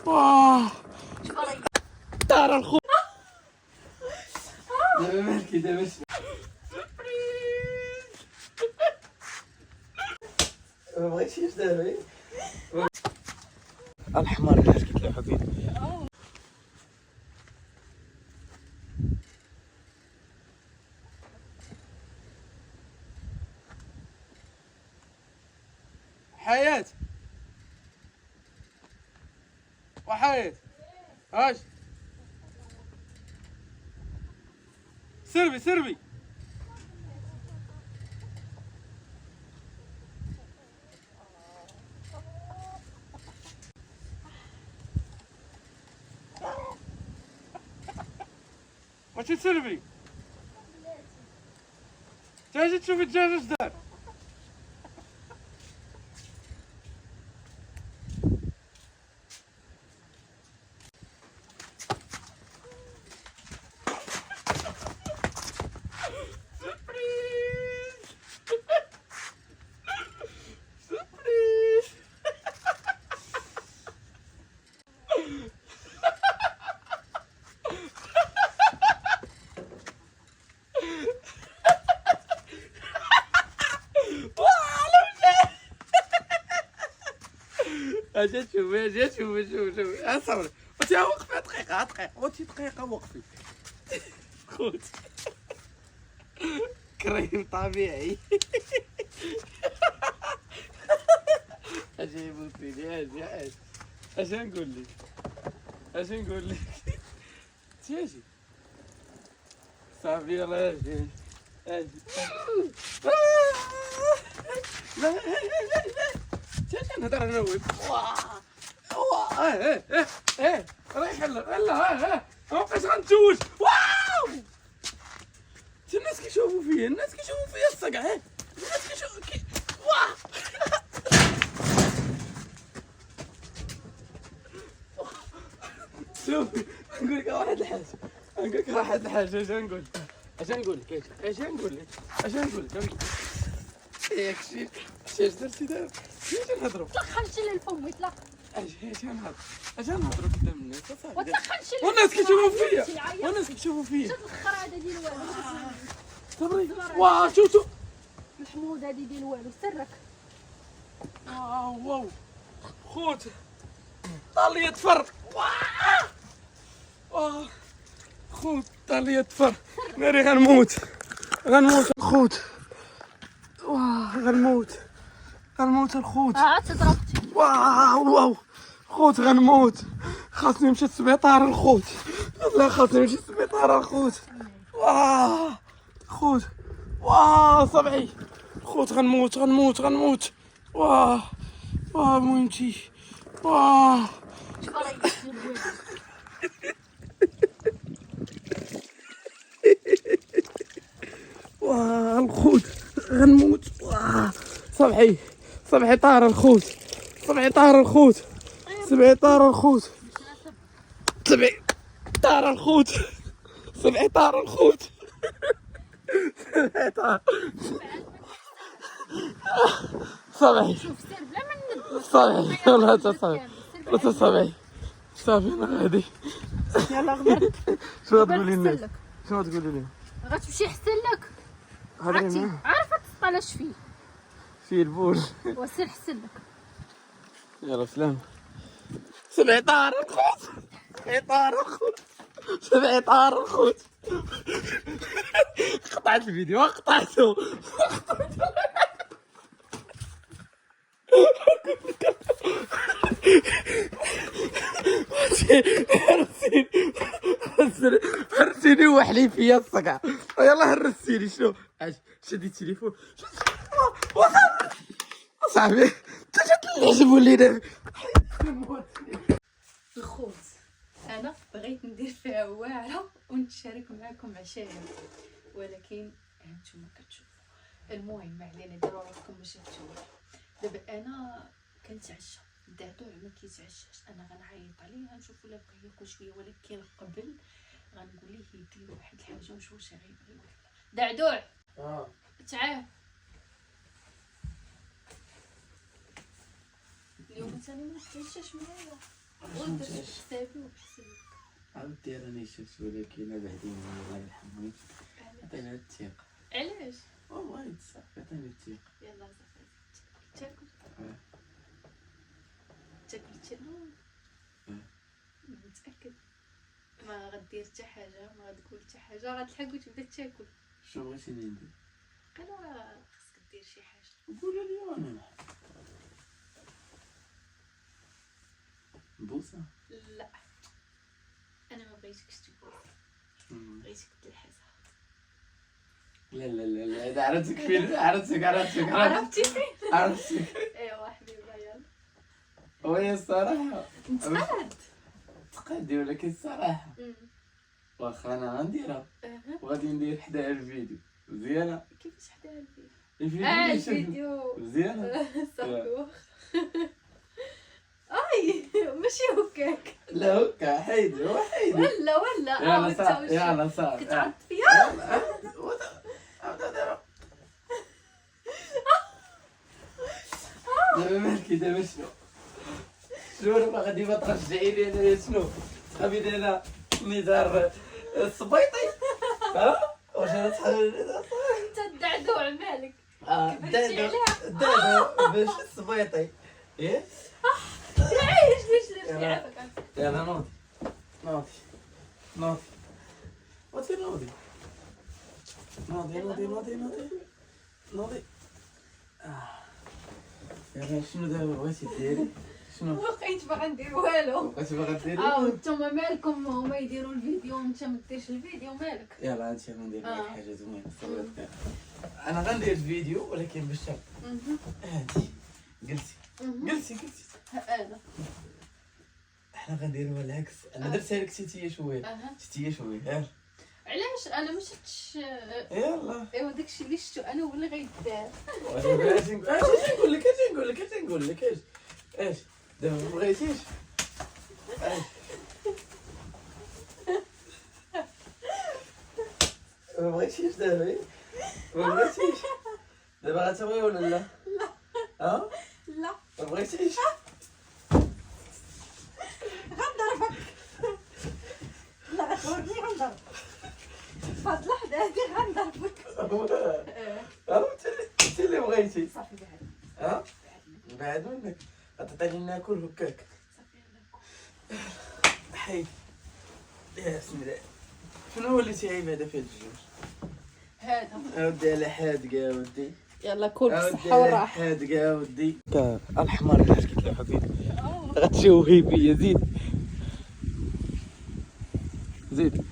واه دار الخو دابا مالكي دابا ما بغيتيش دابا الحمار اللي حكيت له حبيبي. حياة وحياة اش سربي واش تسربي جاي تشوفي الدجاج اش دار. اجي شوفي اصبري وانت وقفي دقيقة وانت دقيقة وقفي خوت كريم طبيعي. اجي بوسيني اجي نقول لك تيجي صافي يلا اجي لا تيجي نهضر انا وياك. رايح لا مابقيتش غنتزوج. واو الناس كيشوفوا فيا الصقع. الناس كيشوفوا واه شوفي نقول لك واحد الحاجة اش نقول لك ياك شي درتي دابا اجي نهضروا تلخنش لي الفم يطلق. اجي نهضروا قدام الناس صافي. وتلخنش لي والناس كيشوفوا فيا شد الخرا ديال والو. صبري واه شوف محمود هادي ديال والو سرك. واو خوت طالية تفر. خوت طالية تفر ناري غنموت الخوت. غنموت الخوت. تضربتي. واو خوت غنموت. خاصني نمشي للسبيطار الخوت. لا خاصني نمشي للسبيطار الخوت. خوت صبعي خوت غنموت. موينتي شوف راه يدير والو. الخوت غنموت. صبعي طار الخوت. صبعي طار الخوت. صبعي طار الخوت. صبعي شوف سير بلا ما ند. صبعي والله تا صبعي صافي انا غادي. يلا غبرت. شنو تقولي للناس؟ غتمشي يحسن لك. هضري معاه عارفه تسطلاش فيه. فيه البول. وسير حسن لك. يلا سلام. سبعي طار الخوت. قطعت الفيديو قطعته. هرسيني وحلي فيا الصقع. يلا هرسيني شنو شدي التليفون صاحبي انت جات لي الخوت انا بغيت ندير فيها واعره ونتشارك معكم عشايا، ولكن هانتوما كتشوفوا. المهم ما علينا، ديروا راسكم باش تشوفوا. دابا انا كنتعشى، دعدوع ما كيتعشاش، انا غنعيط عليه غنشوفوا الا بغى ياكل شويه، ولكن قبل غنقول ليه يدير واحد الحاجه ونشوف واش غيبغي ولا لا. دعدوع تعال اليوم ثاني ما نتعشاش معايا ودرت حسابي وبحسابك. عاودتي راني شفت ولكن بعدين الله يرحمه عطينا الثقة. علاش؟ والله يتصافى عطيني الثقة. يلا صافي تاكل تاكل تشلون؟ متأكد ما غدير حتى حاجة ما غتقول حتى حاجة غتلحق وتبدا تاكل. شنو بغيتي ندير؟ قالوا خاصك دير شي حاجة. قول لي وانا بوسة. لا انا ما بغيتكش تقول بغيتك تلحسها. لا لا لا لا هذا عرفتك فين عرفتك عرفتي فين؟ عرفتك. ايوا حبيبه يلا. وهي الصراحة نتقاد تقادي ولكن الصراحة واخا انا غنديرها وغادي ندير حداها الفيديو مزيانة. كيفاش حداها الفيديو؟ الفيديو الفيديو مزيانة. صافي اي ماشي هكاك. لا هكا حيدي هو حيدي. ولا يلا صافي يلا صافي كتعض فيا. دابا مالكي دابا شنو راه غادي ما ترجعي لي انايا شنو صحابي ديالنا نزار الصبيطي ها واش انا صحابي انت الدعدوع مالك دابا باش الصبيطي ايه عايش ليش عافاك. يلا نوضي نوضي نوضي نوضي نوضي نوضي نوضي نوضي نوضي. يلا شنو دابا بغيتي ديري شنو؟ ما بقيتش باغا ندير والو. بغيتي باغا ديري؟ نتوما مالكم هما يديروا الفيديو وانت ما ديرش الفيديو مالك. يلا هادشي غندير لك حاجه زوينه صبر دقيقه. انا غندير الفيديو ولكن بالشرط هادي جلسي جلسي هذا احنا غنديروها العكس. انا درتها لك تيتيه شويه تيتيه شويه ها. علاش انا ما شفتش؟ يلا ايوا داكشي اللي شفتو انا هو اللي غيدار. اش نقول لك اش دابا ما بغيتيش اش ما بغيتيش دابا ما بغيتيش دابا غتسوي ولا لا؟ ها لا ما بغيتيش غنضربك. لا غتوريني غنضربك فهاد اللحظة هادي غنضربك. انت اللي بغيتي صافي بعد ها بعد منك غتعطيني ناكل هكاك. صافي يلا حيد يا بسم الله. شنو وليتي عيب هذا في هاد الجوج؟ هذا اودي على حادق يا ودي. يلا كل بالصحة والراحة. حادق يا ودي. الحمار اللي حكيت لك زيد غتشوهي فيا زيد زيد